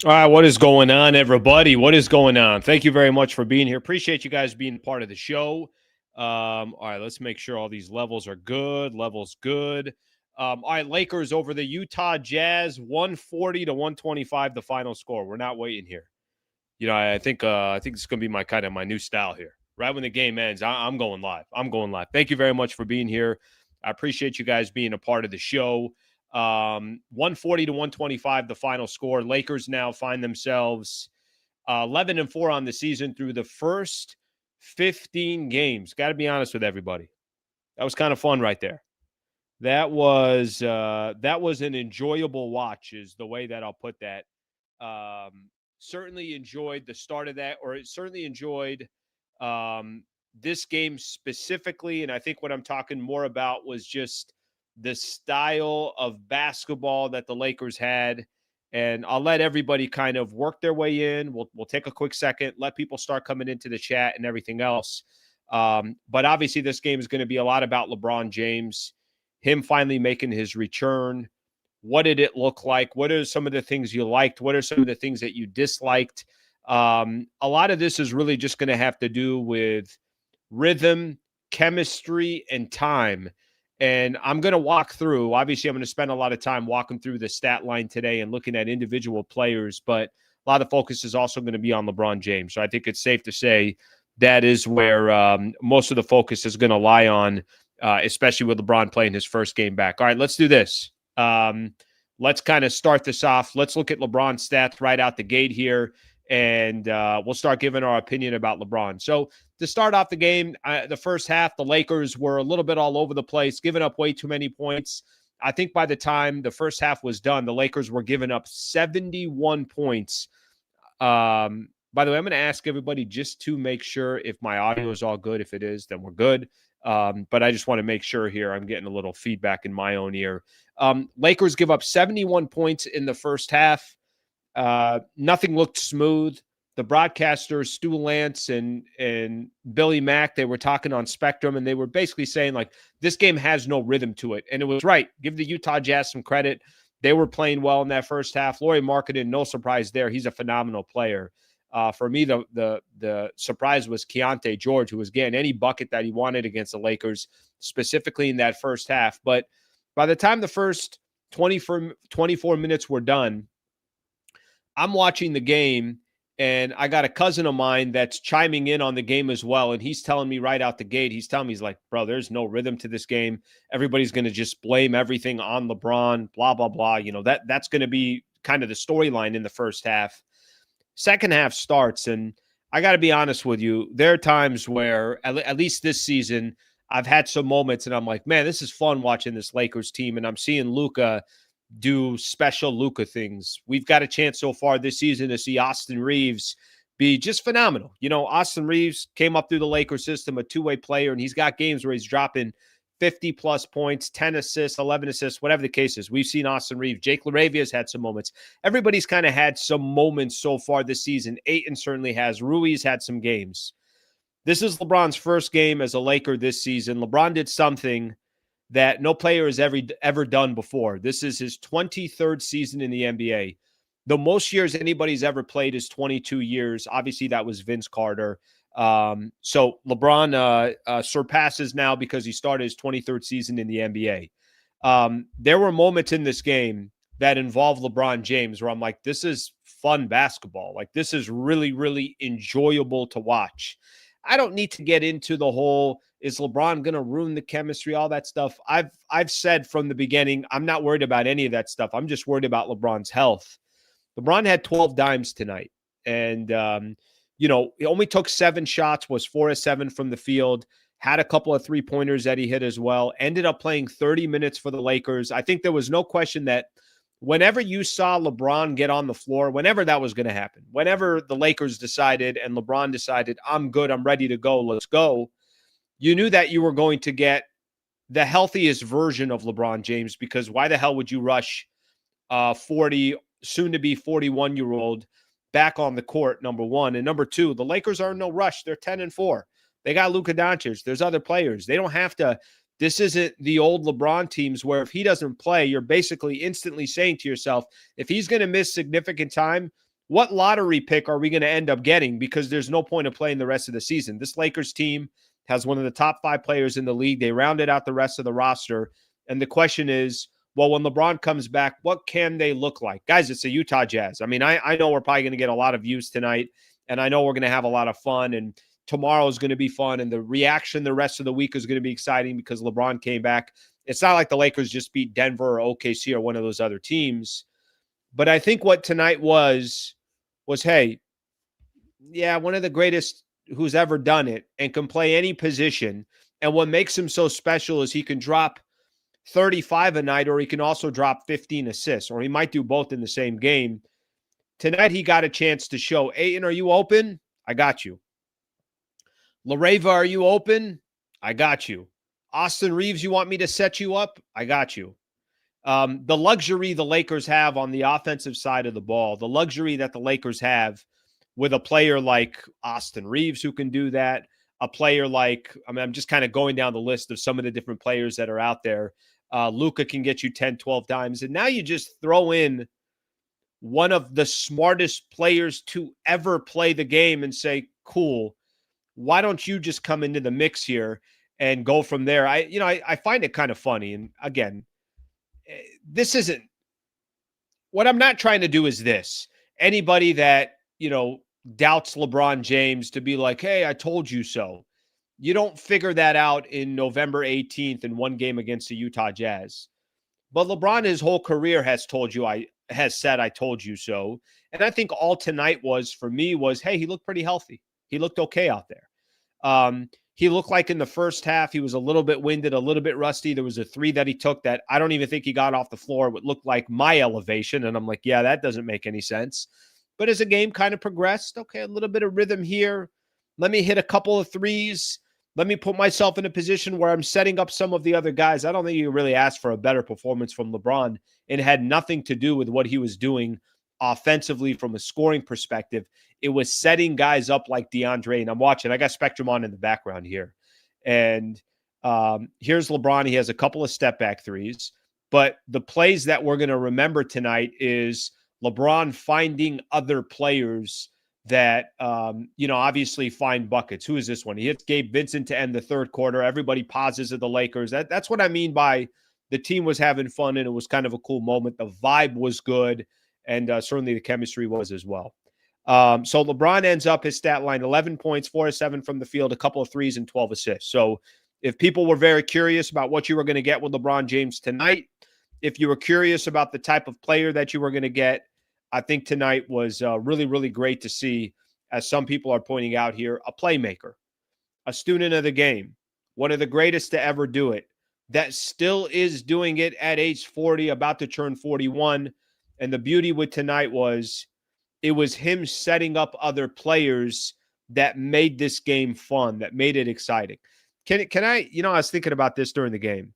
All right, what is going on, everybody? What is going on? Thank you very much for being here. Appreciate you guys being part of the show. All right, let's make sure all these levels are good. Levels good. All right, Lakers over the Utah Jazz, 140 to 125, the final score. We're not waiting here. I think it's gonna be my new style here. Right when the game ends, I'm going live. I'm going live. Thank you very much for being here. I appreciate you guys being a part of the show. 140 to 125, the final score. Lakers now find themselves 11-4 on the season through the first 15 games. Got to be honest with everybody. That was kind of fun right there. That was an enjoyable watch, is the way that I'll put that. Certainly enjoyed the start of that, or certainly enjoyed this game specifically. And I think what I'm talking more about was just the style of basketball that the Lakers had. And I'll let everybody kind of work their way in. We'll take a quick second, let people start coming into the chat and everything else. But obviously, this game is going to be a lot about LeBron James, him finally making his return. What did it look like? What are some of the things you liked? What are some of the things that you disliked? A lot of this is really just going to have to do with rhythm, chemistry, and time. And I'm going to walk through. Obviously, I'm going to spend a lot of time walking through the stat line today and looking at individual players, but a lot of focus is also going to be on LeBron James. So I think it's safe to say that is where most of the focus is going to lie on, especially with LeBron playing his first game back. All right, let's do this. Let's kind of start this off. Let's look at LeBron's stats right out the gate here, and we'll start giving our opinion about LeBron. So to start off the game, the first half, the Lakers were a little bit all over the place, giving up way too many points. I think by the time the first half was done, the Lakers were giving up 71 points. By the way, I'm going to ask everybody just to make sure if my audio is all good. If it is, then we're good. But I just want to make sure here I'm getting a little feedback in my own ear. Lakers give up 71 points in the first half. Nothing looked smooth. The broadcasters, Stu Lance and Billy Mack, they were talking on Spectrum, and they were basically saying, like, this game has no rhythm to it. And it was right. Give the Utah Jazz some credit. They were playing well in that first half. Lauri Markkanen, no surprise there. He's a phenomenal player. For me, the surprise was Keontae George, who was getting any bucket that he wanted against the Lakers, specifically in that first half. But by the time the first 24 minutes were done, I'm watching the game, and I got a cousin of mine that's chiming in on the game as well. And he's telling me right out the gate, he's like, bro, there's no rhythm to this game. Everybody's going to just blame everything on LeBron, blah, blah, blah. You know, that's going to be kind of the storyline in the first half. Second half starts, and I got to be honest with you, there are times where, at least this season, I've had some moments, and I'm like, man, this is fun watching this Lakers team, and I'm seeing Luka do special Luka things. We've got a chance so far this season to see Austin Reeves be just phenomenal. You know, Austin Reeves came up through the Lakers system, a two-way player, and he's got games where he's dropping 50-plus points, 10 assists, 11 assists, whatever the case is. We've seen Austin Reeves. Jake LaRavia's had some moments. Everybody's kind of had some moments so far this season. Ayton certainly has. Rui's had some games. This is LeBron's first game as a Laker this season. LeBron did something that no player has ever done before. This is his 23rd season in the NBA. The most years anybody's ever played is 22 years. Obviously, that was Vince Carter. So LeBron surpasses now because he started his 23rd season in the NBA. There were moments in this game that involved LeBron James where I'm like, this is fun basketball. Like, this is really, really enjoyable to watch. I don't need to get into the whole, is LeBron going to ruin the chemistry, all that stuff. I've said from the beginning, I'm not worried about any of that stuff. I'm just worried about LeBron's health. LeBron had 12 dimes tonight. And, he only took 7 shots, was 4 of 7 from the field, had a couple of three-pointers that he hit as well, ended up playing 30 minutes for the Lakers. I think there was no question that whenever you saw LeBron get on the floor, whenever that was going to happen, whenever the Lakers decided and LeBron decided, I'm good, I'm ready to go, let's go, you knew that you were going to get the healthiest version of LeBron James, because why the hell would you rush 40, soon-to-be 41-year-old back on the court, number one. And number two, the Lakers are in no rush. They're 10-4. They got Luka Doncic. There's other players. They don't have to. This isn't the old LeBron teams where if he doesn't play, you're basically instantly saying to yourself, if he's going to miss significant time, what lottery pick are we going to end up getting? Because there's no point of playing the rest of the season. This Lakers team has one of the top 5 players in the league. They rounded out the rest of the roster. And the question is, well, when LeBron comes back, what can they look like? Guys, it's the Utah Jazz. I mean, I know we're probably going to get a lot of views tonight, and I know we're going to have a lot of fun, and tomorrow is going to be fun, and the reaction the rest of the week is going to be exciting because LeBron came back. It's not like the Lakers just beat Denver or OKC or one of those other teams. But I think what tonight was, hey, yeah, one of the greatest who's ever done it and can play any position. And what makes him so special is he can drop 35 a night, or he can also drop 15 assists, or he might do both in the same game. Tonight, he got a chance to show, Ayton, are you open? I got you. LaRava, are you open? I got you. Austin Reeves, you want me to set you up? I got you. The luxury the Lakers have on the offensive side of the ball, the luxury that the Lakers have with a player like Austin Reeves who can do that, a player like, I'm just kind of going down the list of some of the different players that are out there. Luka can get you 10, 12 times. And now you just throw in one of the smartest players to ever play the game and say, cool, why don't you just come into the mix here and go from there? I find it kind of funny. And again, this isn't what I'm not trying to do is this. Anybody that, doubts LeBron James to be like, hey, I told you so. You don't figure that out in November 18th in one game against the Utah Jazz. But LeBron his whole career has said I told you so. And I think all tonight was, for me, was, hey, he looked pretty healthy. He looked okay out there. He looked like in the first half, he was a little bit winded, a little bit rusty. There was a 3 that he took that I don't even think he got off the floor. It looked like my elevation. And I'm like, yeah, that doesn't make any sense. But as the game kind of progressed, okay, a little bit of rhythm here. Let me hit a couple of threes. Let me put myself in a position where I'm setting up some of the other guys. I don't think you really asked for a better performance from LeBron. It had nothing to do with what he was doing offensively from a scoring perspective. It was setting guys up like DeAndre. And I'm watching. I got Spectrum on in the background here. And here's LeBron. He has a couple of step back threes. But the plays that we're going to remember tonight is LeBron finding other players that, obviously find buckets. Who is this one? He hits Gabe Vincent to end the third quarter. Everybody pauses at the Lakers. That's what I mean by the team was having fun, and it was kind of a cool moment. The vibe was good, and certainly the chemistry was as well. So LeBron ends up his stat line, 11 points, 4 of 7 from the field, a couple of threes, and 12 assists. So if people were very curious about what you were going to get with LeBron James tonight, if you were curious about the type of player that you were going to get, I think tonight was really, really great to see, as some people are pointing out here, a playmaker, a student of the game, one of the greatest to ever do it, that still is doing it at age 40, about to turn 41. And the beauty with tonight was it was him setting up other players that made this game fun, that made it exciting. Can I, I was thinking about this during the game.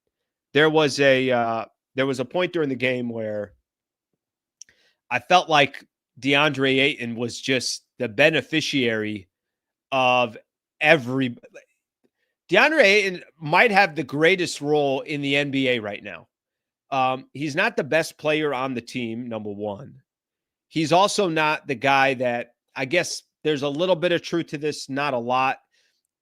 There was a point during the game where I felt like DeAndre Ayton was just the beneficiary of every. DeAndre Ayton might have the greatest role in the NBA right now. He's not the best player on the team, number one. He's also not the guy that, I guess there's a little bit of truth to this, not a lot.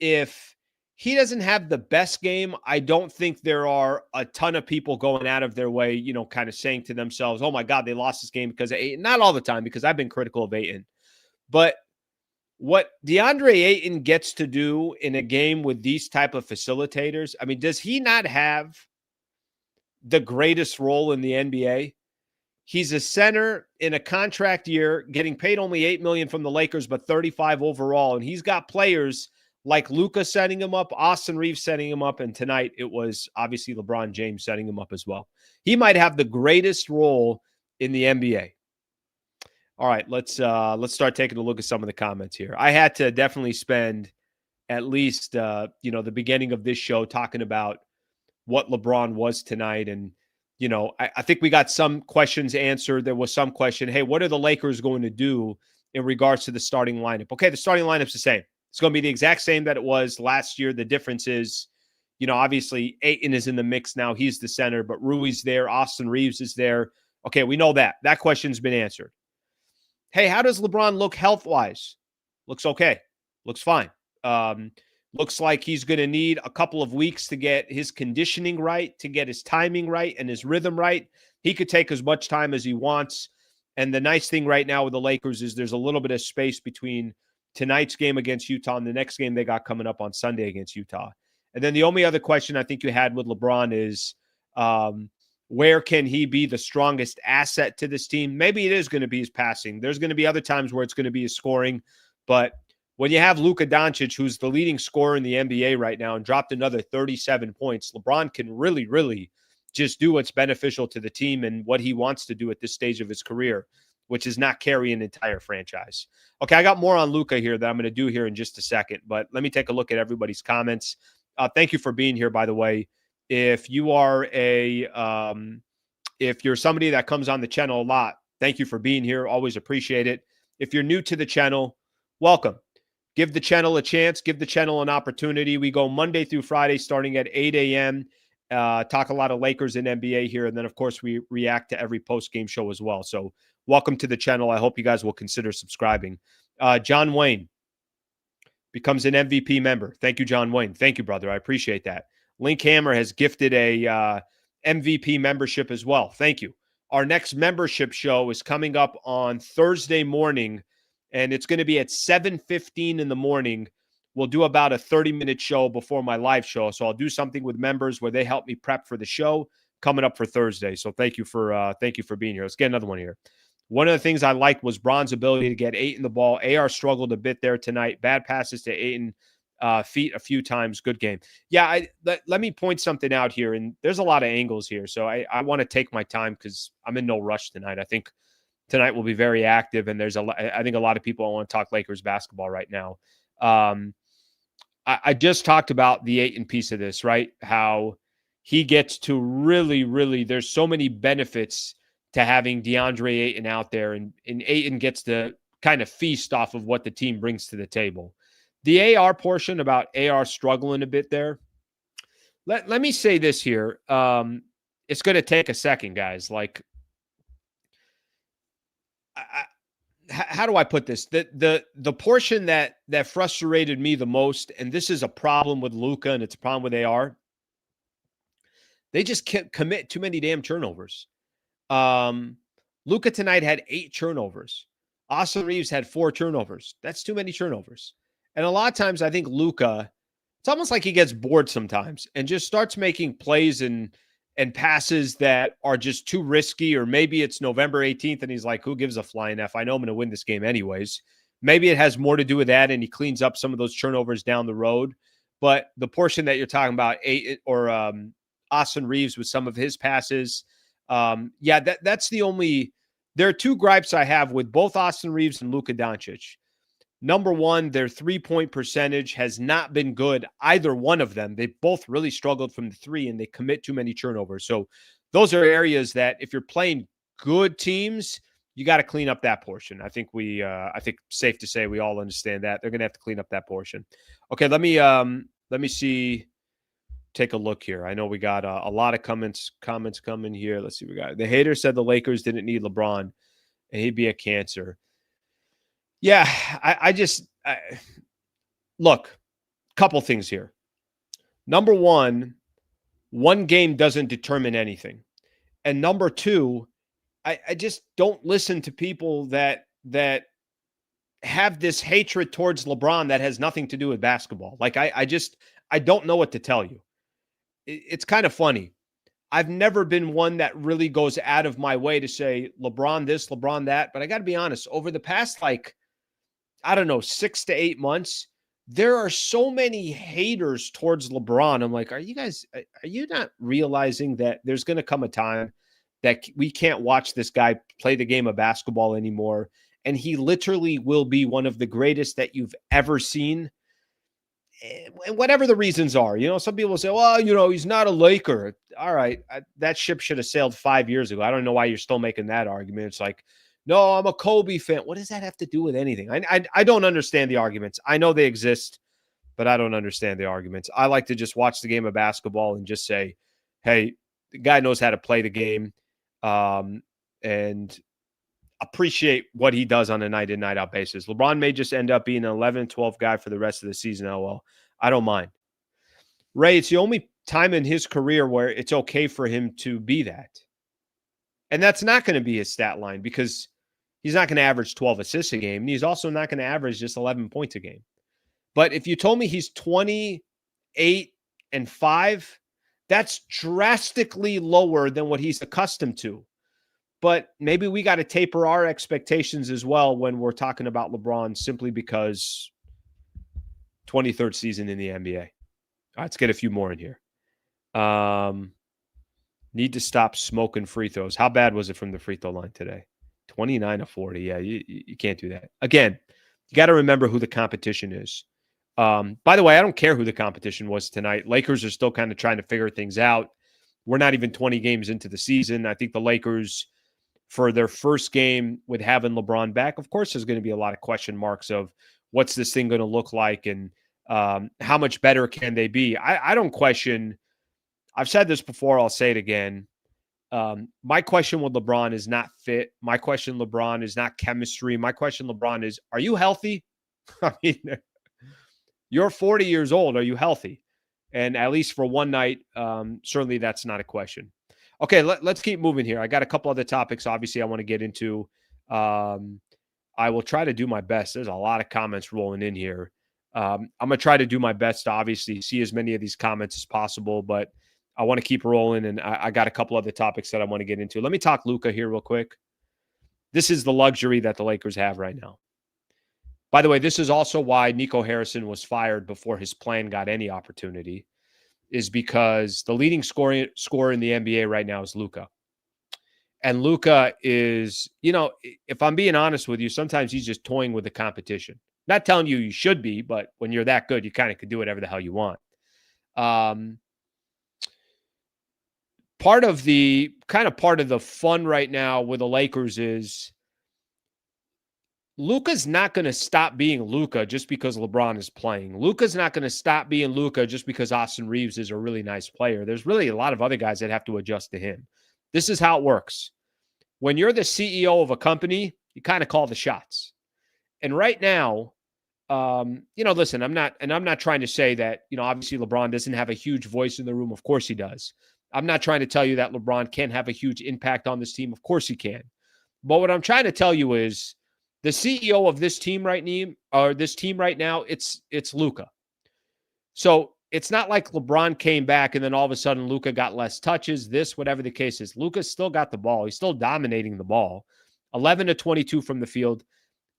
If he doesn't have the best game, I don't think there are a ton of people going out of their way, kind of saying to themselves, oh my God, they lost this game because of Ayton. Not all the time, because I've been critical of Ayton. But what DeAndre Ayton gets to do in a game with these type of facilitators, I mean, does he not have the greatest role in the NBA? He's a center in a contract year, getting paid only $8 million from the Lakers, but 35 overall. And he's got players like Luka setting him up, Austin Reeves setting him up, and tonight it was obviously LeBron James setting him up as well. He might have the greatest role in the NBA. All right, let's start taking a look at some of the comments here. I had to definitely spend at least the beginning of this show talking about what LeBron was tonight, and I think we got some questions answered. There was some question, hey, what are the Lakers going to do in regards to the starting lineup? Okay, the starting lineup's the same. It's going to be the exact same that it was last year. The difference is, obviously Ayton is in the mix now. He's the center, but Rui's there. Austin Reeves is there. Okay, we know that. That question's been answered. Hey, how does LeBron look health-wise? Looks okay. Looks fine. Um, Looks like he's going to need a couple of weeks to get his conditioning right, to get his timing right and his rhythm right. He could take as much time as he wants. And the nice thing right now with the Lakers is there's a little bit of space between tonight's game against Utah and the next game they got coming up on Sunday against Utah. And then the only other question I think you had with LeBron is where can he be the strongest asset to this team? Maybe it is going to be his passing. There's going to be other times where it's going to be his scoring. But when you have Luka Doncic, who's the leading scorer in the NBA right now and dropped another 37 points, LeBron can really, really just do what's beneficial to the team and what he wants to do at this stage of his career, which is not carry an entire franchise. Okay, I got more on Luka here that I'm going to do here in just a second, but let me take a look at everybody's comments. Thank you for being here, by the way. If you are if you're somebody that comes on the channel a lot, thank you for being here. Always appreciate it. If you're new to the channel, welcome. Give the channel a chance. Give the channel an opportunity. We go Monday through Friday starting at 8 a.m. Talk a lot of Lakers and NBA here. And then, of course, we react to every post-game show as well. So welcome to the channel. I hope you guys will consider subscribing. John Wayne becomes an MVP member. Thank you, John Wayne. Thank you, brother. I appreciate that. Link Hammer has gifted a MVP membership as well. Thank you. Our next membership show is coming up on Thursday morning, and it's going to be at 7:15 in the morning. We'll do about a 30-minute show before my live show. So I'll do something with members where they help me prep for the show coming up for Thursday. So thank you for being here. Let's get another one here. One of the things I liked was Bron's ability to get Ayton the ball. AR struggled a bit there tonight. Bad passes to Ayton. Feet a few times. Good game. Yeah, let me point something out here, and there's a lot of angles here, so I want to take my time because I'm in no rush tonight. I think tonight will be very active, and I think a lot of people want to talk Lakers basketball right now. I just talked about the Ayton piece of this, right? How he gets to really, really, there's so many benefits to having DeAndre Ayton out there, and Ayton gets to kind of feast off of what the team brings to the table. The AR portion about AR struggling a bit there. Let me say this here. It's going to take a second, guys. Like, how do I put this? The portion that frustrated me the most, and this is a problem with Luka and it's a problem with AR. They just can't commit too many damn turnovers. Luka tonight had 8 turnovers. Austin Reeves had 4 turnovers. That's too many turnovers. And a lot of times I think Luka, it's almost like he gets bored sometimes and just starts making plays and passes that are just too risky, or maybe it's November 18th and he's like, who gives a flying F? I know I'm going to win this game anyways. Maybe it has more to do with that and he cleans up some of those turnovers down the road. But the portion that you're talking about, Austin Reeves with some of his passes, that's the only – there are 2 gripes I have with both Austin Reeves and Luka Doncic. Number one, their three-point percentage has not been good, either one of them. They both really struggled from the 3, and they commit too many turnovers. So those are areas that if you're playing good teams, you got to clean up that portion. I think safe to say we all understand that. They're going to have to clean up that portion. Okay, let me see. Take a look here. I know we got a lot of comments coming here. Let's see. We got the hater said the Lakers didn't need LeBron, and he'd be a cancer. Yeah, look, couple things here. Number one game doesn't determine anything. And number 2, I just don't listen to people that have this hatred towards LeBron that has nothing to do with basketball. Like, I don't know what to tell you. It's kind of funny. I've never been one that really goes out of my way to say LeBron this, LeBron that. But I got to be honest, over the past, 6 to 8 months, there are so many haters towards LeBron. I'm like, are you not realizing that there's going to come a time that we can't watch this guy play the game of basketball anymore? And he literally will be one of the greatest that you've ever seen. And whatever the reasons are, some people say, well, he's not a Laker. All right. That ship should have sailed 5 years ago. I don't know why you're still making that argument. It's like, no, I'm a Kobe fan. What does that have to do with anything? I don't understand the arguments. I know they exist, but I don't understand the arguments. I like to just watch the game of basketball and just say, hey, the guy knows how to play the game. And appreciate what he does on a night in, night out basis. LeBron may just end up being an 11-12 guy for the rest of the season. Oh, well, I don't mind. Ray, it's the only time in his career where it's okay for him to be that. And that's not going to be his stat line because he's not going to average 12 assists a game. And he's also not going to average just 11 points a game. But if you told me he's 28 and 5, that's drastically lower than what he's accustomed to. But maybe we got to taper our expectations as well when we're talking about LeBron simply because 23rd season in the NBA. All right, let's get a few more in here. Need to stop smoking free throws. How bad was it from the free throw line today? 29 of 40. Yeah, you can't do that. Again, you got to remember who the competition is. By the way, I don't care who the competition was tonight. Lakers are still kind of trying to figure things out. We're not even 20 games into the season. I think the Lakers, for their first game with having LeBron back, of course, there's going to be a lot of question marks of what's this thing going to look like and how much better can they be. I don't question. I've said this before. I'll say it again. My question with LeBron is not fit. My question, LeBron, is not chemistry. My question, LeBron, is, are you healthy? I mean, you're 40 years old. Are you healthy? And at least for one night, certainly that's not a question. Okay, let's keep moving here. I got a couple other topics, obviously, I want to get into. I will try to do my best. There's a lot of comments rolling in here. I'm going to try to do my best to obviously see as many of these comments as possible, but I want to keep rolling, and I got a couple other topics that I want to get into. Let me talk Luka here real quick. This is the luxury that the Lakers have right now. By the way, this is also why Nico Harrison was fired before his plan got any opportunity, is because the leading scorer in the NBA right now is Luka. And Luka is, if I'm being honest with you, sometimes he's just toying with the competition. Not telling you should be, but when you're that good, you kind of could do whatever the hell you want. Part of the fun right now with the Lakers is Luka's not going to stop being Luka just because LeBron is playing. Luka's not going to stop being Luka just because Austin Reeves is a really nice player. There's really a lot of other guys that have to adjust to him. This is how it works. When you're the CEO of a company, you kind of call the shots. And right now, listen, I'm not trying to say that, obviously LeBron doesn't have a huge voice in the room. Of course he does. I'm not trying to tell you that LeBron can't have a huge impact on this team. Of course he can. But what I'm trying to tell you is the CEO of this team right now, it's Luka. So it's not like LeBron came back and then all of a sudden Luka got less touches, whatever the case is. Luka's still got the ball. He's still dominating the ball. 11 to 22 from the field.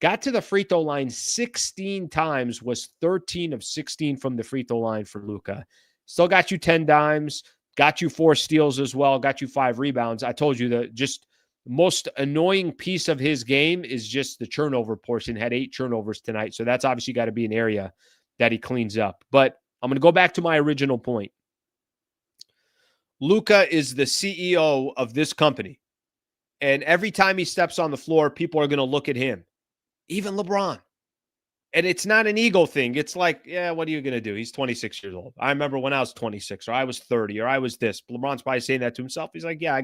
Got to the free throw line 16 times, was 13 of 16 from the free throw line for Luka. Still got you 10 dimes. Got you 4 steals as well. Got you 5 rebounds. I told you that just most annoying piece of his game is just the turnover portion. Had 8 turnovers tonight. So that's obviously got to be an area that he cleans up. But I'm going to go back to my original point. Luka is the CEO of this company. And every time he steps on the floor, people are going to look at him. Even LeBron. And it's not an ego thing. It's like, yeah, what are you going to do? He's 26 years old. I remember when I was 26 or I was 30 or I was this. LeBron's probably saying that to himself. He's like, yeah,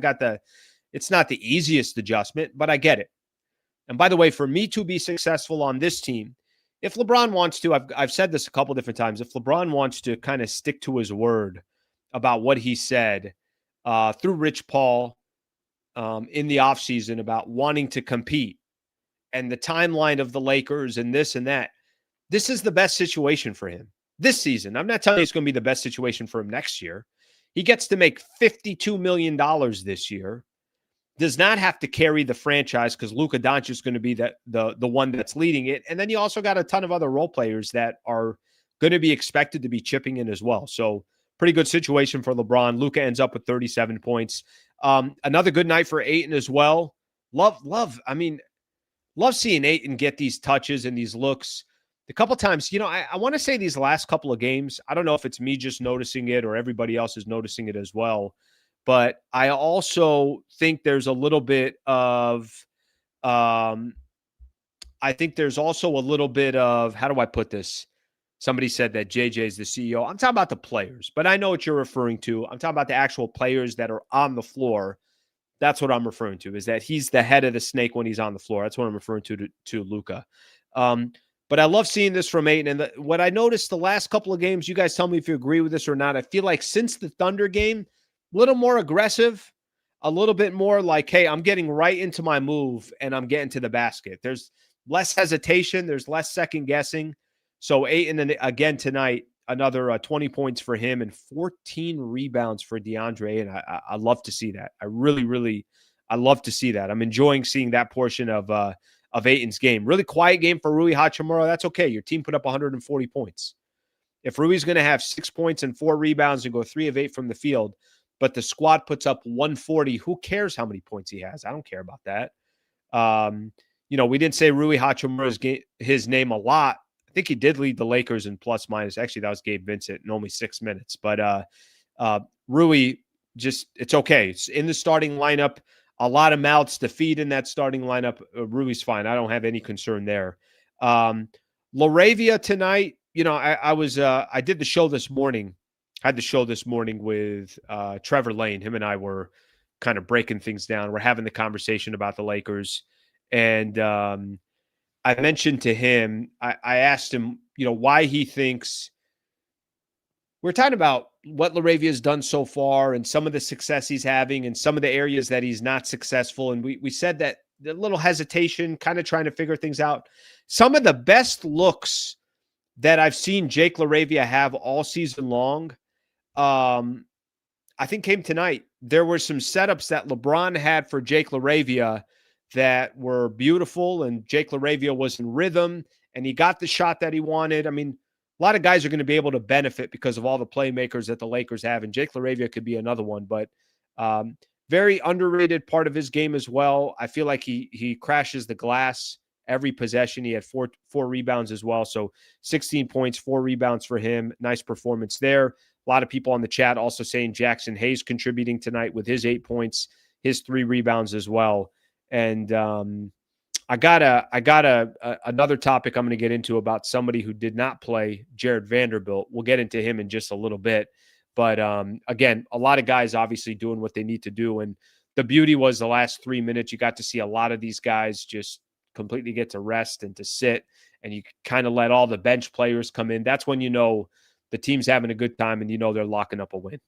it's not the easiest adjustment, but I get it. And by the way, for me to be successful on this team, if LeBron wants to, I've said this a couple different times, if LeBron wants to kind of stick to his word about what he said through Rich Paul in the offseason about wanting to compete and the timeline of the Lakers and this and that, this is the best situation for him this season. I'm not telling you it's going to be the best situation for him next year. He gets to make $52 million this year. Does not have to carry the franchise because Luka Doncic is going to be the one that's leading it. And then you also got a ton of other role players that are going to be expected to be chipping in as well. So pretty good situation for LeBron. Luka ends up with 37 points. Another good night for Ayton as well. Love seeing Ayton get these touches and these looks. A couple times, I want to say these last couple of games, I don't know if it's me just noticing it or everybody else is noticing it as well. But I also think there's a little bit of, how do I put this? Somebody said that JJ is the CEO. I'm talking about the players, but I know what you're referring to. I'm talking about the actual players that are on the floor That's what I'm referring to, is that he's the head of the snake when he's on the floor. That's what I'm referring to Luka. But I love seeing this from Ayton. And what I noticed the last couple of games, you guys tell me if you agree with this or not. I feel like since the Thunder game, a little more aggressive, a little bit more like, hey, I'm getting right into my move and I'm getting to the basket. There's less hesitation. There's less second guessing. So Ayton, again tonight, another 20 points for him and 14 rebounds for DeAndre. And I love to see that. I really, I love to see that. I'm enjoying seeing that portion of Ayton's game. Really quiet game for Rui Hachimura. That's okay. Your team put up 140 points. If Rui's going to have 6 points and 4 rebounds and go 3 of 8 from the field, but the squad puts up 140, who cares how many points he has? I don't care about that. We didn't say Rui Hachimura's his name a lot. I think he did lead the Lakers in plus minus. Actually, that was Gabe Vincent in only 6 minutes. But Rui, it's okay. It's in the starting lineup. A lot of mouths to feed in that starting lineup. Rui's fine. I don't have any concern there. LaRavia tonight, I did the show this morning. I had the show this morning with Trevor Lane. Him and I were kind of breaking things down. We're having the conversation about the Lakers. And I mentioned to him, I asked him, why he thinks we're talking about what LaRavia has done so far and some of the success he's having and some of the areas that he's not successful. And we said that the little hesitation, kind of trying to figure things out. Some of the best looks that I've seen Jake LaRavia have all season long, I think came tonight. There were some setups that LeBron had for Jake LaRavia that were beautiful, and Jake LaRavia was in rhythm, and he got the shot that he wanted. I mean, a lot of guys are going to be able to benefit because of all the playmakers that the Lakers have, and Jake LaRavia could be another one, but very underrated part of his game as well. I feel like he crashes the glass every possession. He had four rebounds as well, so 16 points, 4 rebounds for him. Nice performance there. A lot of people on the chat also saying Jackson Hayes contributing tonight with his 8 points, his 3 rebounds as well. And I got another topic I'm going to get into about somebody who did not play, Jared Vanderbilt. We'll get into him in just a little bit. But again, a lot of guys obviously doing what they need to do. And the beauty was the last 3 minutes, you got to see a lot of these guys just completely get to rest and to sit. And you kind of let all the bench players come in. That's when you know the team's having a good time and you know they're locking up a win.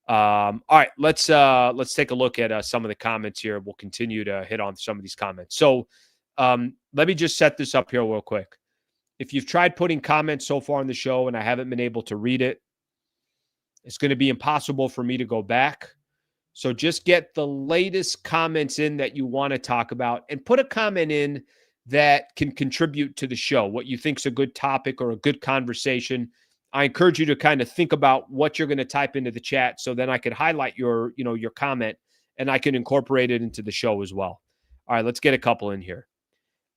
All right, let's take a look at some of the comments here. We'll continue to hit on some of these comments. So let me just set this up here real quick. If you've tried putting comments so far in the show and I haven't been able to read it, it's going to be impossible for me to go back. So just get the latest comments in that you want to talk about and put a comment in that can contribute to the show, what you think is a good topic or a good conversation. I encourage you to kind of think about what you're going to type into the chat so then I can highlight your comment and I can incorporate it into the show as well. All right, let's get a couple in here.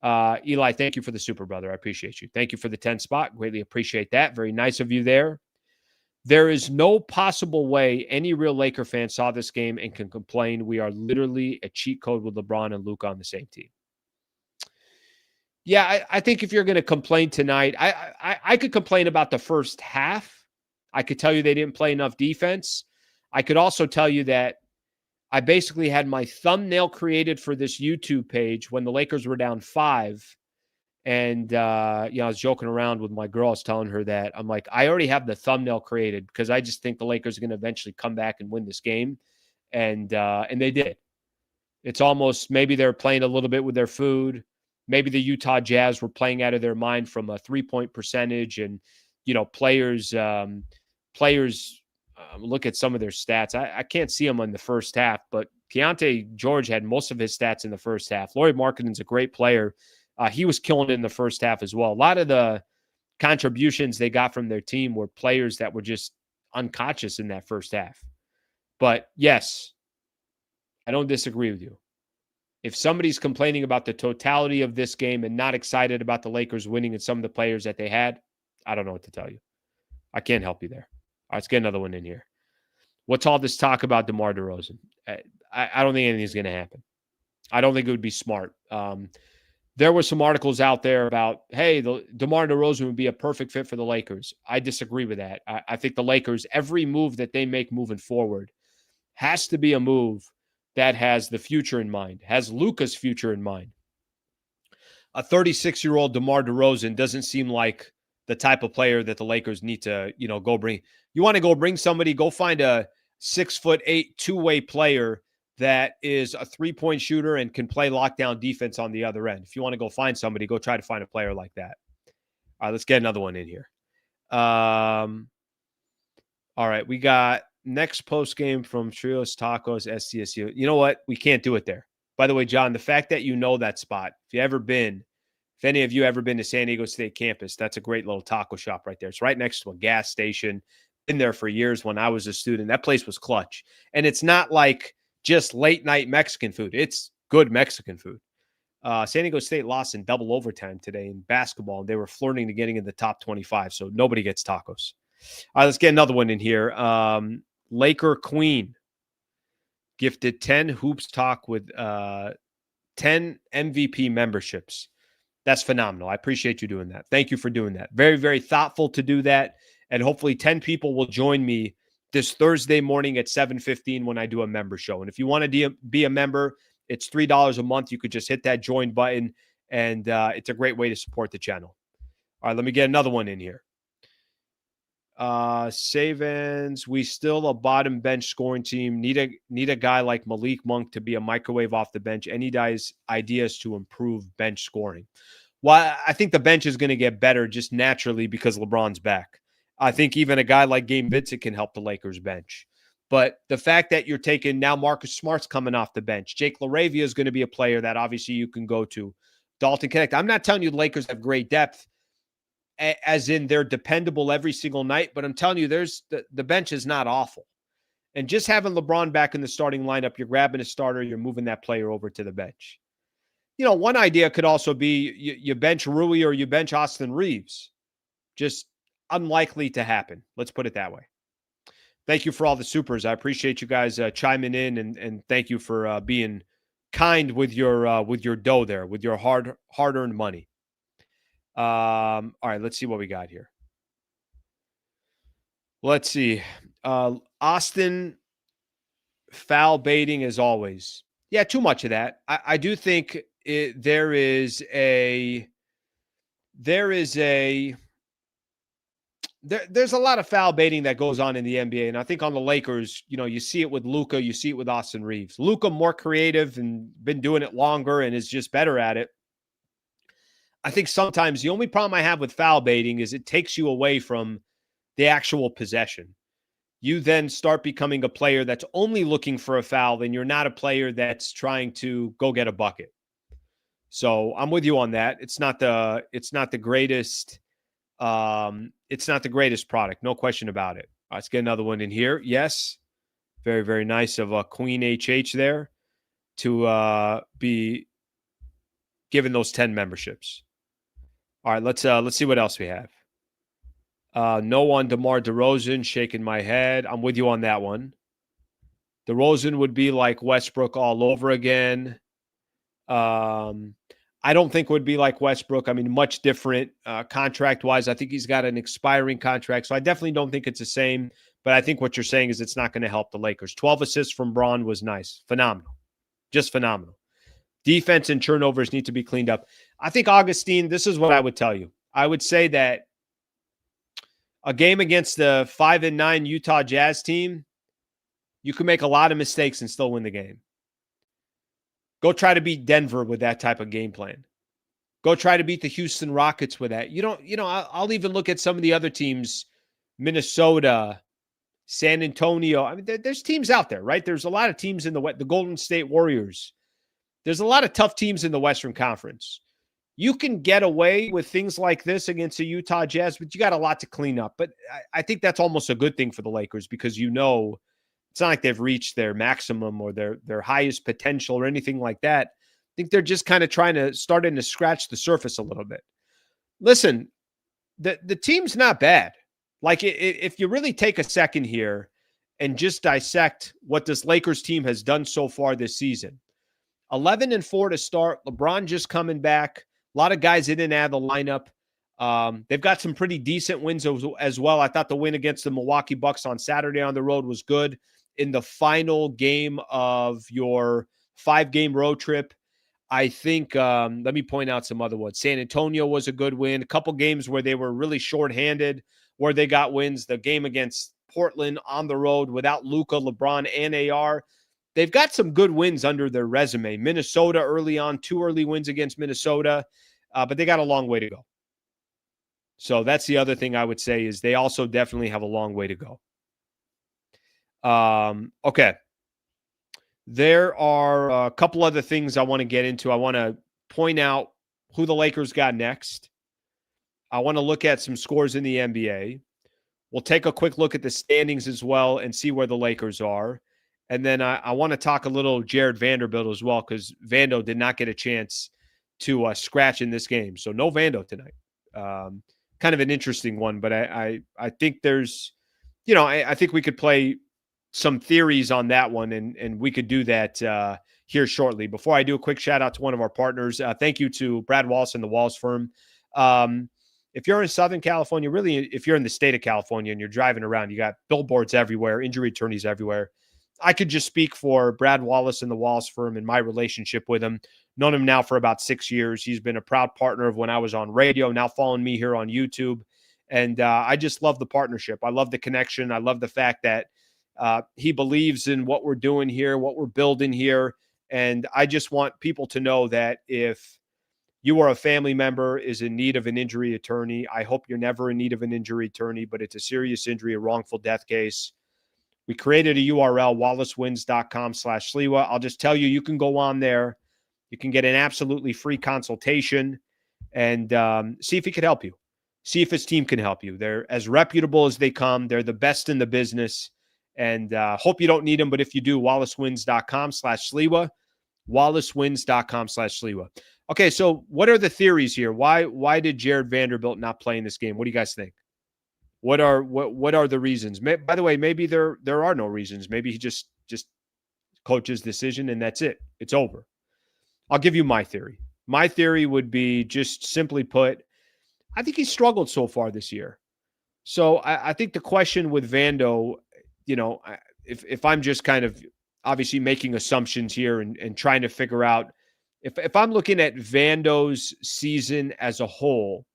Eli, thank you for the super, brother. I appreciate you. Thank you for the 10 spot. Greatly appreciate that. Very nice of you there. There is no possible way any real Laker fan saw this game and can complain. We are literally a cheat code with LeBron and Luka on the same team. Yeah, I think if you're going to complain tonight, I could complain about the first half. I could tell you they didn't play enough defense. I could also tell you that I basically had my thumbnail created for this YouTube page when the Lakers were down 5. And, I was joking around with my girl. I was telling her that. I'm like, I already have the thumbnail created because I just think the Lakers are going to eventually come back and win this game. And they did. It's almost maybe they're playing a little bit with their food. Maybe the Utah Jazz were playing out of their mind from a 3-point percentage and, players look at some of their stats. I can't see them in the first half, but Keontae George had most of his stats in the first half. Lauri Markkanen's a great player. He was killing it in the first half as well. A lot of the contributions they got from their team were players that were just unconscious in that first half. But yes, I don't disagree with you. If somebody's complaining about the totality of this game and not excited about the Lakers winning and some of the players that they had, I don't know what to tell you. I can't help you there. All right, let's get another one in here. What's all this talk about DeMar DeRozan? I don't think anything's going to happen. I don't think it would be smart. There were some articles out there about, hey, DeMar DeRozan would be a perfect fit for the Lakers. I disagree with that. I think the Lakers, every move that they make moving forward has to be a move that has the future in mind, has Luka's future in mind. A 36-year-old DeMar DeRozan doesn't seem like the type of player that the Lakers need to, go bring. You want to go bring somebody, go find a 6'8" two-way player that is a three-point shooter and can play lockdown defense on the other end. If you want to go find somebody, go try to find a player like that. All right, let's get another one in here. All right, we got next post game from Trios Tacos SCSU. You know what? We can't do it there. By the way, John, the fact that you know that spot, if any of you ever been to San Diego State campus, that's a great little taco shop right there. It's right next to a gas station. Been there for years when I was a student. That place was clutch. And it's not like just late night Mexican food. It's good Mexican food. San Diego State lost in double overtime today in basketball. They were flirting to getting in the top 25, so nobody gets tacos. All right, let's get another one in here. Laker Queen gifted 10 Hoops Talk with 10 MVP memberships. That's phenomenal. I appreciate you doing that. Thank you for doing that. Very, very thoughtful to do that. And hopefully 10 people will join me this Thursday morning at 7:15 when I do a member show. And if you want to be a member, it's $3 a month. You could just hit that join button, and it's a great way to support the channel. All right, let me get another one in here. Savans, we still a bottom bench scoring team. Need a guy like Malik Monk to be a microwave off the bench. Any guys' ideas to improve bench scoring? Well, I think the bench is going to get better just naturally because LeBron's back. I think even a guy like Gabe Vincent can help the Lakers bench. But the fact that you're taking now Marcus Smart's coming off the bench. Jake LaRavia is going to be a player that obviously you can go to. Dalton Connect. I'm not telling you the Lakers have great depth, as in they're dependable every single night, but I'm telling you the bench is not awful. And just having LeBron back in the starting lineup, you're grabbing a starter, you're moving that player over to the bench. One idea could also be you bench Rui or you bench Austin Reeves. Just unlikely to happen. Let's put it that way. Thank you for all the supers. I appreciate you guys chiming in, and thank you for being kind with your dough there, with your hard-earned money. All right, let's see what we got here. Let's see. Austin foul baiting as always. Yeah, too much of that. I do think there's a lot of foul baiting that goes on in the NBA. And I think on the Lakers, you see it with Luka, you see it with Austin Reeves. Luka more creative and been doing it longer and is just better at it. I think sometimes the only problem I have with foul baiting is it takes you away from the actual possession. You then start becoming a player that's only looking for a foul, and you're not a player that's trying to go get a bucket. So I'm with you on that. It's not the greatest. It's not the greatest product, no question about it. Let's get another one in here. Yes, very, very nice of Queen HH there to be given those 10 memberships. All right, let's see what else we have. No one, DeMar DeRozan, shaking my head. I'm with you on that one. DeRozan would be like Westbrook all over again. I don't think it would be like Westbrook. I mean, much different contract-wise. I think he's got an expiring contract, so I definitely don't think it's the same. But I think what you're saying is it's not going to help the Lakers. 12 assists from Braun was nice. Phenomenal. Just phenomenal. Defense and turnovers need to be cleaned up. I think, Augustine, this is what I would tell you. I would say that a game against the 5-9 Utah Jazz team, you can make a lot of mistakes and still win the game. Go try to beat Denver with that type of game plan. Go try to beat the Houston Rockets with that. I'll even look at some of the other teams, Minnesota, San Antonio. I mean, there's teams out there, right? There's a lot of teams in the Golden State Warriors. There's a lot of tough teams in the Western Conference. You can get away with things like this against the Utah Jazz, but you got a lot to clean up. But I think that's almost a good thing for the Lakers because it's not like they've reached their maximum or their highest potential or anything like that. I think they're just kind of starting to scratch the surface a little bit. Listen, the team's not bad. Like if you really take a second here and just dissect what this Lakers team has done so far this season, 11-4 to start. LeBron just coming back. A lot of guys in and out of the lineup. They've got some pretty decent wins as well. I thought the win against the Milwaukee Bucks on Saturday on the road was good. in the final game of your 5-game road trip. I think, let me point out some other ones. San Antonio was a good win. A couple games where they were really shorthanded, where they got wins. The game against Portland on the road without Luka, LeBron, and AR. They've got some good wins under their resume. Minnesota early on, 2 early wins against Minnesota, but they got a long way to go. So that's the other thing I would say is they also definitely have a long way to go. Okay. There are a couple other things I want to get into. I want to point out who the Lakers got next. I want to look at some scores in the NBA. We'll take a quick look at the standings as well and see where the Lakers are. And then I want to talk a little Jared Vanderbilt as well, because Vando did not get a chance to scratch in this game. So no Vando tonight. Kind of an interesting one, but I think there's, I think we could play some theories on that one, and we could do that here shortly. Before I do a quick shout out to one of our partners, thank you to Brad Wallace and the Walls firm. If you're in Southern California, really, if you're in the state of California and you're driving around, you got billboards everywhere, injury attorneys everywhere. I could just speak for Brad Wallace and the Walls firm and my relationship with him. Known him now for about 6 years. He's been a proud partner of when I was on radio, now following me here on YouTube. And I just love the partnership. I love the connection. I love the fact that he believes in what we're doing here, what we're building here. And I just want people to know that if you are a family member is in need of an injury attorney, I hope you're never in need of an injury attorney, but it's a serious injury, a wrongful death case. We created a URL, wallacewins.com/Sliwa. I'll just tell you, you can go on there. You can get an absolutely free consultation and see if he can help you. See if his team can help you. They're as reputable as they come. They're the best in the business. And hope you don't need them, but if you do, wallacewins.com/Sliwa. wallacewins.com/Sliwa. Okay, so what are the theories here? Why did Jared Vanderbilt not play in this game? What do you guys think? What are the reasons? By the way, maybe there are no reasons. Maybe he just coach's decision and that's it. It's over. I'll give you my theory. My theory would be, just simply put, I think he's struggled so far this year. So I think the question with Vando, if I'm just kind of obviously making assumptions here and trying to figure out, if I'm looking at Vando's season as a whole,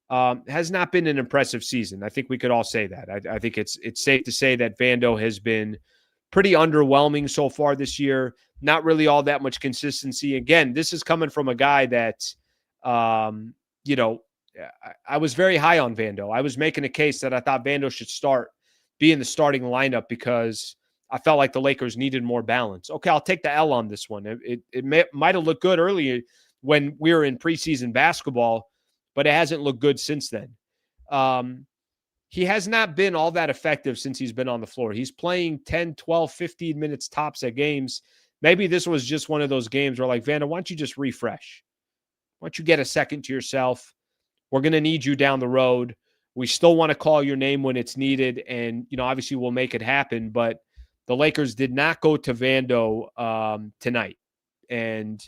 has not been an impressive season. I think we could all say that. I think it's safe to say that Vando has been pretty underwhelming so far this year. Not really all that much consistency. Again, this is coming from a guy that, I was very high on Vando. I was making a case that I thought Vando should be in the starting lineup because I felt like the Lakers needed more balance. Okay, I'll take the L on this one. It might have looked good earlier when we were in preseason basketball, but it hasn't looked good since then. He has not been all that effective since he's been on the floor. He's playing 10, 12, 15 minutes tops at games. Maybe this was just one of those games where, like, Vando, why don't you just refresh? Why don't you get a second to yourself? We're going to need you down the road. We still want to call your name when it's needed. And, obviously we'll make it happen. But the Lakers did not go to Vando tonight. And,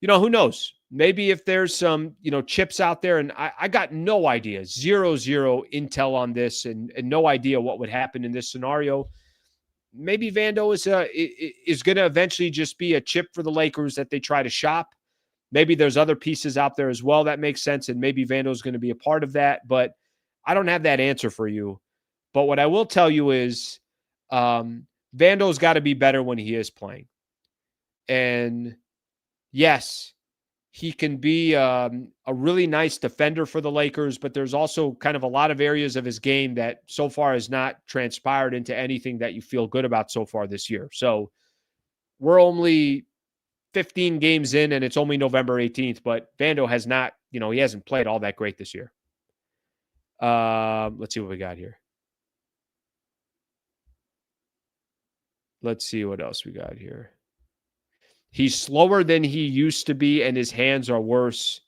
who knows? Maybe if there's some, chips out there, and I got no idea, zero intel on this and no idea what would happen in this scenario. Maybe Vando is going to eventually just be a chip for the Lakers that they try to shop. Maybe there's other pieces out there as well that make sense, and maybe Vando is going to be a part of that. But I don't have that answer for you. But what I will tell you is Vando's got to be better when he is playing. And yes, he can be a really nice defender for the Lakers, but there's also kind of a lot of areas of his game that so far has not transpired into anything that you feel good about so far this year. So we're only 15 games in and it's only November 18th, but Vando has not, he hasn't played all that great this year. Let's see what we got here. Let's see what else we got here. He's slower than he used to be, and his hands are worse,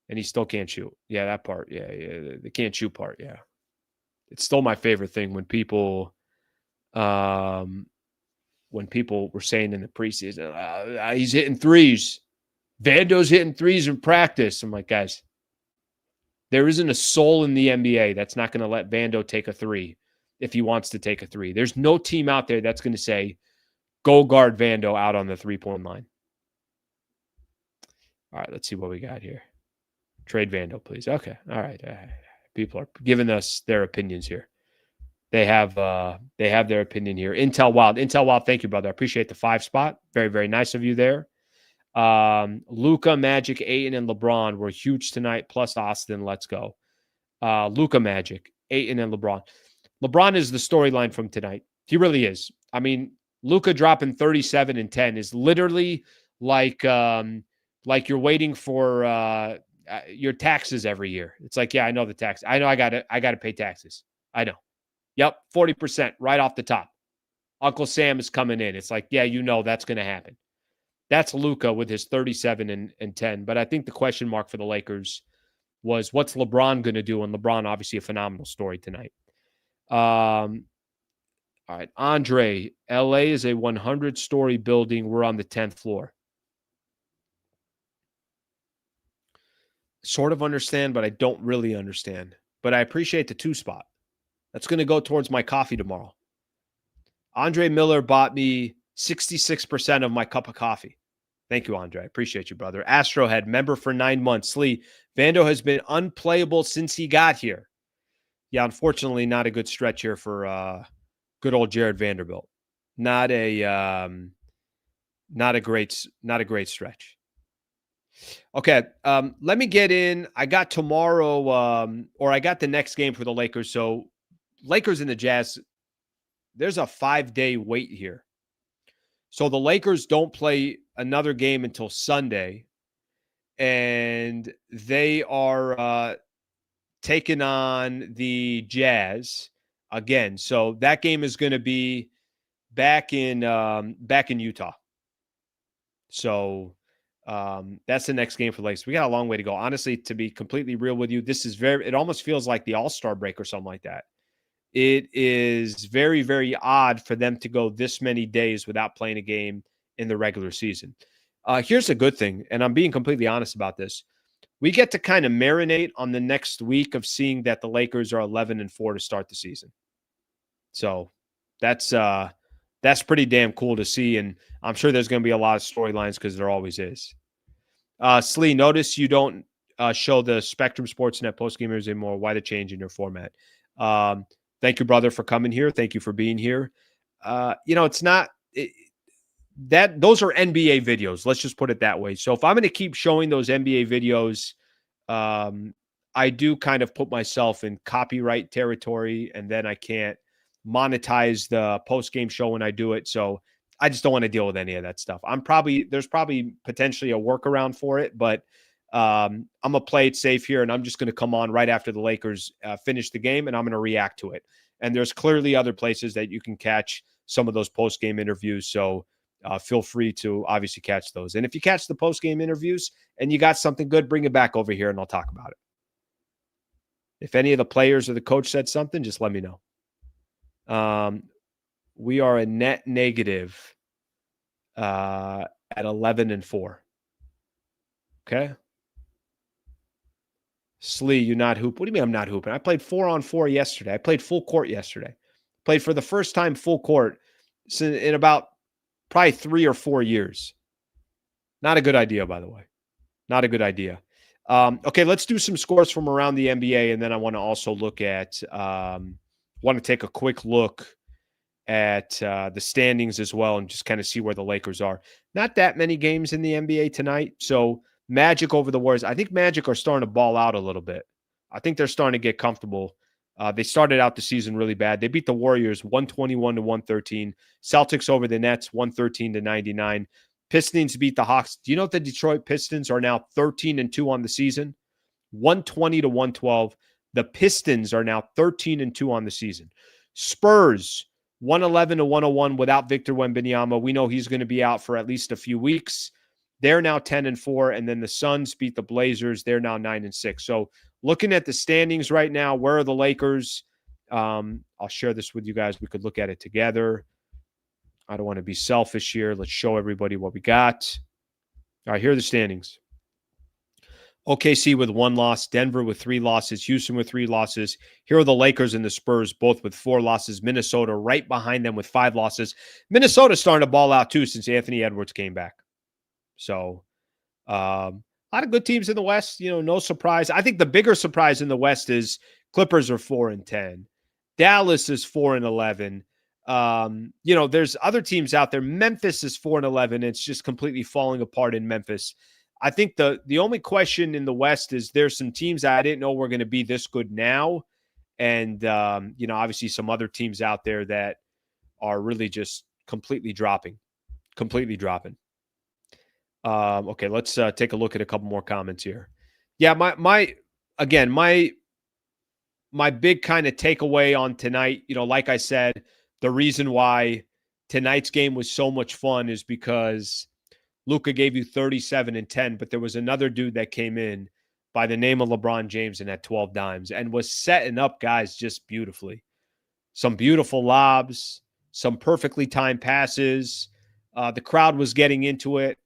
and he still can't shoot. Yeah, that part. Yeah, the can't shoot part. Yeah, it's still my favorite thing when people were saying in the preseason, he's hitting threes. Vando's hitting threes in practice. I'm like, guys, there isn't a soul in the NBA that's not going to let Vando take a three. if he wants to take a three. There's no team out there that's going to say, go guard Vando out on the three-point line. All right, let's see what we got here. Trade Vando, please. Okay. All right. People are giving us their opinions here. They have their opinion here. Intel Wild, thank you, brother. I appreciate the 5 spot. Very, very nice of you there. Luka, Magic, Ayton, and LeBron were huge tonight, plus Austin. Let's go. Luka, Magic, Ayton, and LeBron. LeBron is the storyline from tonight. He really is. I mean, Luka dropping 37 and 10 is literally like you're waiting for your taxes every year. It's like, yeah, I know the tax. I know I got to pay taxes. I know. Yep, 40% right off the top. Uncle Sam is coming in. It's like, yeah, you know that's going to happen. That's Luka with his 37 and 10. But I think the question mark for the Lakers was, what's LeBron going to do? And LeBron, obviously, a phenomenal story tonight. All right, Andre, LA is a 100-story building. We're on the 10th floor. Sort of understand, but I don't really understand. But I appreciate the 2 spot. That's going to go towards my coffee tomorrow. Andre Miller bought me 66% of my cup of coffee. Thank you, Andre. I appreciate you, brother. Astrohead, member for 9 months. Slee, Vando has been unplayable since he got here. Yeah, unfortunately, not a good stretch here for good old Jared Vanderbilt. Not a great stretch. Okay, let me get in. I got tomorrow, or I got the next game for the Lakers. So Lakers and the Jazz, there's a 5-day wait here. So the Lakers don't play another game until Sunday, and they are taking on the Jazz again. So that game is going to be back in Utah. So that's the next game for the Lakers. We got a long way to go. Honestly, to be completely real with you, it almost feels like the All-Star break or something like that. It is very, very odd for them to go this many days without playing a game in the regular season. Here's a good thing, and I'm being completely honest about this. We get to kind of marinate on the next week of seeing that the Lakers are 11-4 to start the season. So that's pretty damn cool to see, and I'm sure there's going to be a lot of storylines because there always is. Slee, notice you don't show the Spectrum Sportsnet postgamers anymore. Why the change in your format? Thank you, brother, for coming here. Thank you for being here. It's not that those are NBA videos. Let's just put it that way. So if I'm going to keep showing those NBA videos, I do kind of put myself in copyright territory, and then I can't monetize the post-game show when I do it. So I just don't want to deal with any of that stuff. There's probably potentially a workaround for it, but I'm going to play it safe here, and I'm just going to come on right after the Lakers finish the game, and I'm going to react to it. And there's clearly other places that you can catch some of those post-game interviews, so feel free to obviously catch those. And if you catch the post-game interviews and you got something good, bring it back over here, and I'll talk about it. If any of the players or the coach said something, just let me know. We are a net negative at 11-4. Okay. Slee, you not hoop? What do you mean I'm not hooping? I played 4-on-4 yesterday. I played full court yesterday. Played for the first time full court in about probably 3 or 4 years. Not a good idea, by the way. Not a good idea. Okay, let's do some scores from around the NBA, and then I want to also look at want to take a quick look at the standings as well and just kind of see where the Lakers are. Not that many games in the NBA tonight, so Magic over the Warriors. I think Magic are starting to ball out a little bit. I think they're starting to get comfortable. They started out the season really bad. They beat the Warriors 121-113. Celtics over the Nets 113-99. Pistons beat the Hawks. Do you know that the Detroit Pistons are now 13-2 on the season? 120-112. The Pistons are now 13-2 on the season. Spurs 111-101 without Victor Wembanyama. We know he's going to be out for at least a few weeks. They're now 10-4, and then the Suns beat the Blazers. They're now 9-6. So looking at the standings right now, where are the Lakers? I'll share this with you guys. We could look at it together. I don't want to be selfish here. Let's show everybody what we got. All right, here are the standings. OKC with 1 loss, Denver with 3 losses, Houston with 3 losses. Here are the Lakers and the Spurs, both with 4 losses. Minnesota right behind them with 5 losses. Minnesota's starting to ball out too since Anthony Edwards came back. So a lot of good teams in the West. No surprise. I think the bigger surprise in the West is Clippers are 4-10. Dallas is 4-11. There's other teams out there. Memphis is 4-11. It's just completely falling apart in Memphis. I think the only question in the West is there's some teams I didn't know were going to be this good now. And, obviously some other teams out there that are really just completely dropping. Okay, let's take a look at a couple more comments here. Yeah, my big kind of takeaway on tonight, like I said, the reason why tonight's game was so much fun is because Luka gave you 37 and 10, but there was another dude that came in by the name of LeBron James and had 12 dimes and was setting up guys just beautifully. Some beautiful lobs, some perfectly timed passes. The crowd was getting into it.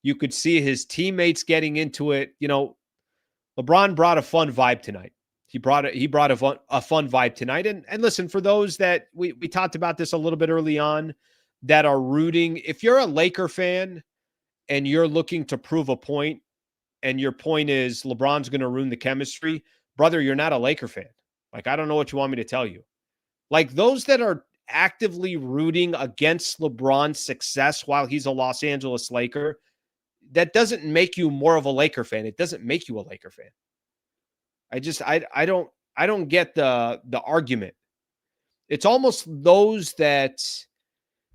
You could see his teammates getting into it. LeBron brought a fun vibe tonight. He brought a fun vibe tonight. And listen, for those that we talked about this a little bit early on that are rooting, if you're a Laker fan and you're looking to prove a point and your point is LeBron's going to ruin the chemistry, brother, you're not a Laker fan. Like, I don't know what you want me to tell you. Like, those that are actively rooting against LeBron's success while he's a Los Angeles Laker, that doesn't make you more of a Laker fan. It doesn't make you a Laker fan. I don't get the argument. It's almost those that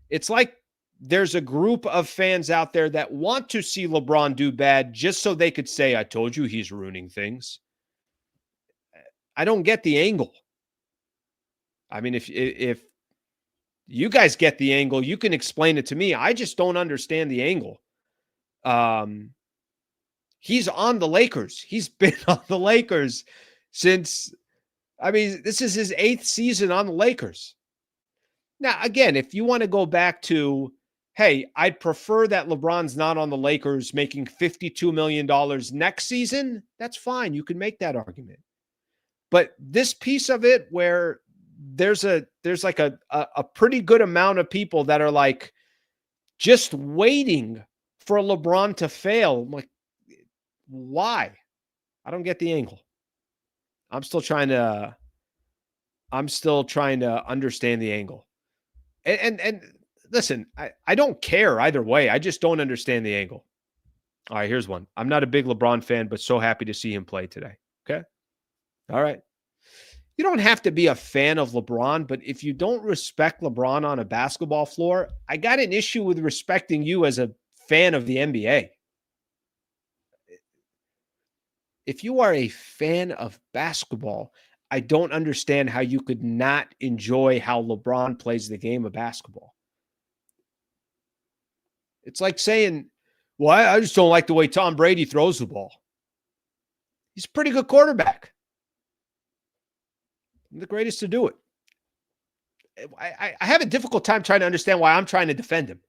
it's like there's a group of fans out there that want to see LeBron do bad just so they could say, I told you he's ruining things. I don't get the angle. I mean, if you guys get the angle, you can explain it to me. I just don't understand the angle. He's on the Lakers. He's been on the Lakers since, this is his 8th season on the Lakers. Now, again, if you want to go back to, hey, I'd prefer that LeBron's not on the Lakers making $52 million next season, that's fine. You can make that argument. But this piece of it where there's like a pretty good amount of people that are like just waiting for LeBron to fail. I'm like, why? I don't get the angle. I'm still trying to understand the angle. And listen, I don't care either way. I just don't understand the angle. All right, here's one. I'm not a big LeBron fan, but so happy to see him play today. Okay. All right. You don't have to be a fan of LeBron, but if you don't respect LeBron on a basketball floor, I got an issue with respecting you as a fan of the NBA. If you are a fan of basketball, I don't understand how you could not enjoy how LeBron plays the game of basketball. It's like saying, well, I just don't like the way Tom Brady throws the ball. He's a pretty good quarterback. I'm the greatest to do it. I have a difficult time trying to understand why I'm trying to defend him.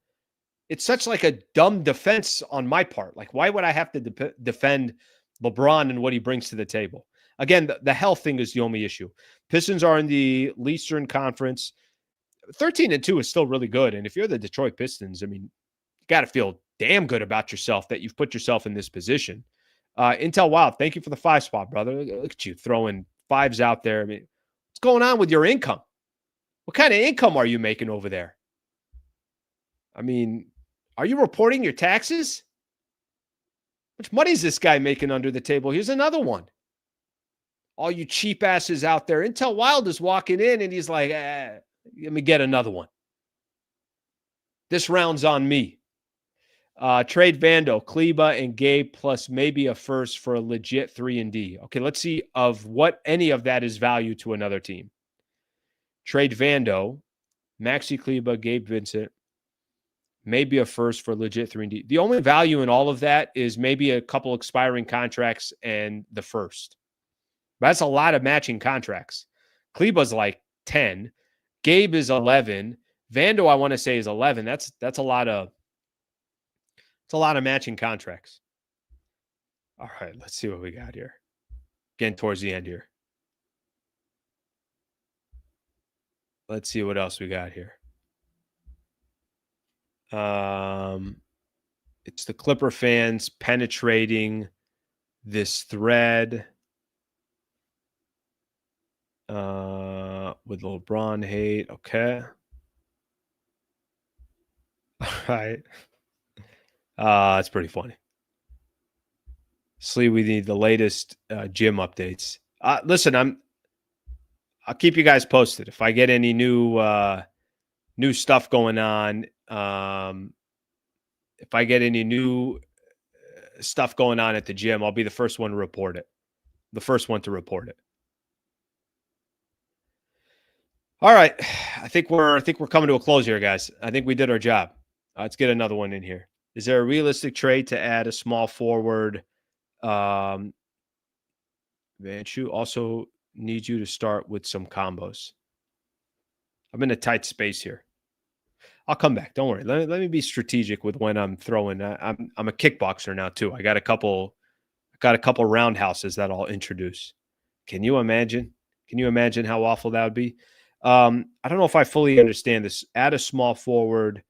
It's such like a dumb defense on my part. Like, why would I have to defend LeBron and what he brings to the table? Again, the health thing is the only issue. Pistons are in the Eastern Conference. 13-2 is still really good. And if you're the Detroit Pistons, you got to feel damn good about yourself that you've put yourself in this position. Intel Wild, thank you for the 5 spot, brother. Look at you throwing 5s out there. What's going on with your income? What kind of income are you making over there? Are you reporting your taxes? How much money is this guy making under the table? Here's another one. All you cheap asses out there. Intel Wild is walking in and he's like, let me get another one. This round's on me. Trade Vando, Kleba, and Gabe plus maybe a first for a legit 3-and-D. Okay, let's see of what any of that is value to another team. Trade Vando, Maxi Kleba, Gabe Vincent, maybe a first for legit 3-and-D. The only value in all of that is maybe a couple expiring contracts and the first. But that's a lot of matching contracts. Kleba's like 10. Gabe is 11. Vando, I want to say, is 11. That's a lot of matching contracts. All right, let's see what we got here. Getting towards the end here. Let's see what else we got here. It's the Clipper fans penetrating this thread with LeBron hate. Okay. All right. It's pretty funny. Slee, we need the latest gym updates. Listen, I'll keep you guys posted if I get any new stuff going on. If I get any new stuff going on at the gym, I'll be the first one to report it. The first one to report it. All right, I think we're coming to a close here, guys. I think we did our job. Let's get another one in here. Is there a realistic trade to add a small forward? Vanchu also needs you to start with some combos. I'm in a tight space here. I'll come back. Don't worry. Let me be strategic with when I'm throwing. I'm a kickboxer now too. I got a couple roundhouses that I'll introduce. Can you imagine? Can you imagine how awful that would be? I don't know if I fully understand this. Add a small forward.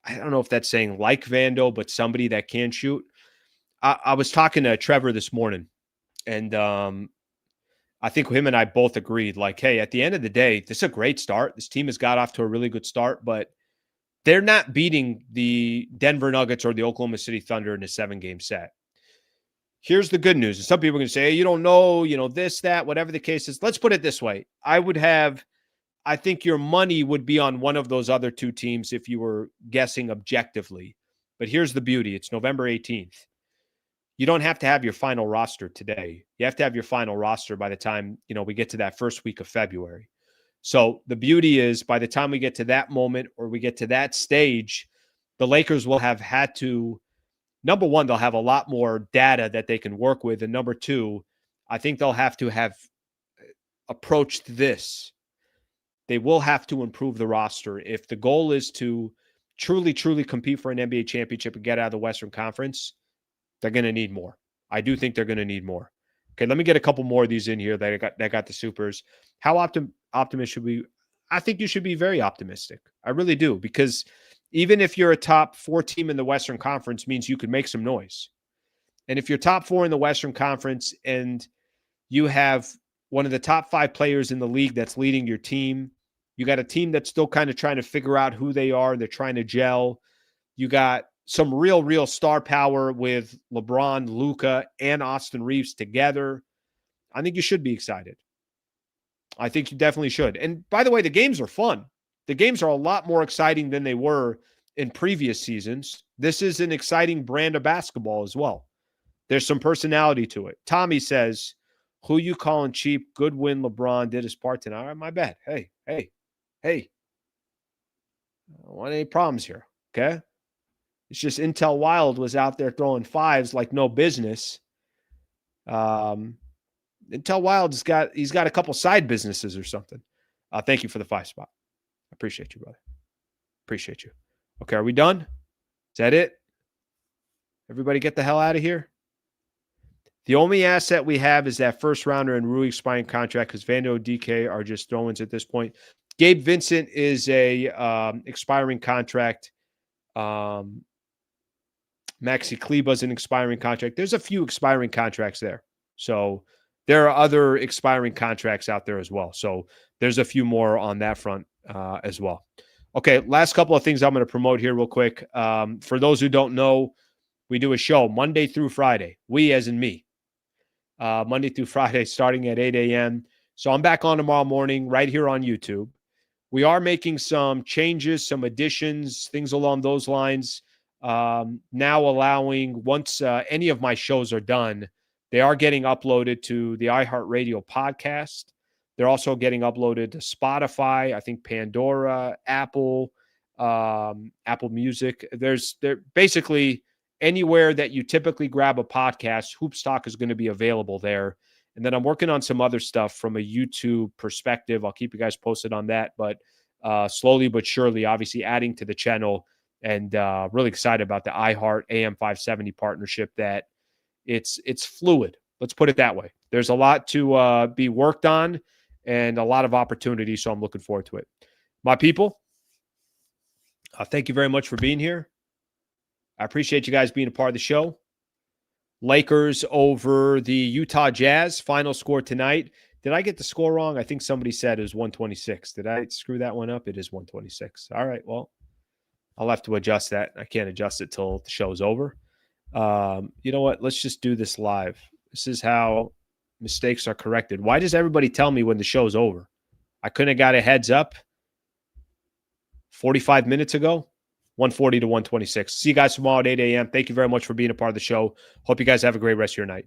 I don't know if that's saying like Vando, but somebody that can shoot. I was talking to Trevor this morning, and I think him and I both agreed, like, hey, at the end of the day, this is a great start. This team has got off to a really good start, but they're not beating the Denver Nuggets or the Oklahoma City Thunder in a 7-game set. Here's the good news. And some people are going to say, hey, you don't know, this, that, whatever the case is. Let's put it this way. I think your money would be on one of those other two teams if you were guessing objectively. But here's the beauty. It's November 18th. You don't have to have your final roster today. You have to have your final roster by the time, we get to that first week of February. So the beauty is by the time we get to that moment or we get to that stage, the Lakers will have had to, number one, they'll have a lot more data that they can work with. And number two, I think they'll have to have approached this. They will have to improve the roster. If the goal is to truly, truly compete for an NBA championship and get out of the Western Conference, they're going to need more. I do think they're going to need more. Okay, let me get a couple more of these in here that got the supers. How optimistic should we? I think you should be very optimistic. I really do, because even if you're a top 4 team in the Western Conference, means you could make some noise. And if you're top 4 in the Western Conference and you have one of the top 5 players in the league that's leading your team, you got a team that's still kind of trying to figure out who they are. They're trying to gel. You got some real star power with LeBron, Luka, and Austin Reeves together. I think you should be excited. I think you definitely should. And by the way, the games are fun. The games are a lot more exciting than they were in previous seasons. This is an exciting brand of basketball as well. There's some personality to it. Tommy says, who you calling cheap? Good win. LeBron did his part tonight. All right, my bad. Hey. I don't want any problems here. Okay. It's just Intel Wild was out there throwing fives like no business. Intel Wild he's got a couple side businesses or something. Thank you for the 5 spot. I appreciate you, brother. Appreciate you. Okay, are we done? Is that it? Everybody get the hell out of here. The only asset we have is that first rounder and Rui expiring contract because Vando DK are just throw-ins at this point. Gabe Vincent is a expiring contract. Maxi Kleba's an expiring contract. There's a few expiring contracts there. So there are other expiring contracts out there as well. So there's a few more on that front as well. Okay, last couple of things I'm going to promote here real quick. For those who don't know, we do a show Monday through Friday. We as in me. Monday through Friday starting at 8 a.m. So I'm back on tomorrow morning right here on YouTube. We are making some changes, some additions, things along those lines. Now allowing, once any of my shows are done, they are getting uploaded to the iHeartRadio podcast. They're also getting uploaded to Spotify, I think Pandora, Apple Music. They're basically anywhere that you typically grab a podcast, Hoops Talk is going to be available there. And then I'm working on some other stuff from a YouTube perspective. I'll keep you guys posted on that, but slowly but surely, obviously adding to the channel and really excited about the iHeart AM 570 partnership. That it's fluid. Let's put it that way. There's a lot to be worked on and a lot of opportunity. So I'm looking forward to it. My people, thank you very much for being here. I appreciate you guys being a part of the show. Lakers over the Utah Jazz. Final score tonight. Did I get the score wrong? I think somebody said it was 126. Did I screw that one up? It is 126. All right. Well, I'll have to adjust that. I can't adjust it till the show's over. You know what? Let's just do this live. This is how mistakes are corrected. Why does everybody tell me when the show's over? I couldn't have got a heads up 45 minutes ago. 140 to 126. See you guys tomorrow at 8 a.m. Thank you very much for being a part of the show. Hope you guys have a great rest of your night.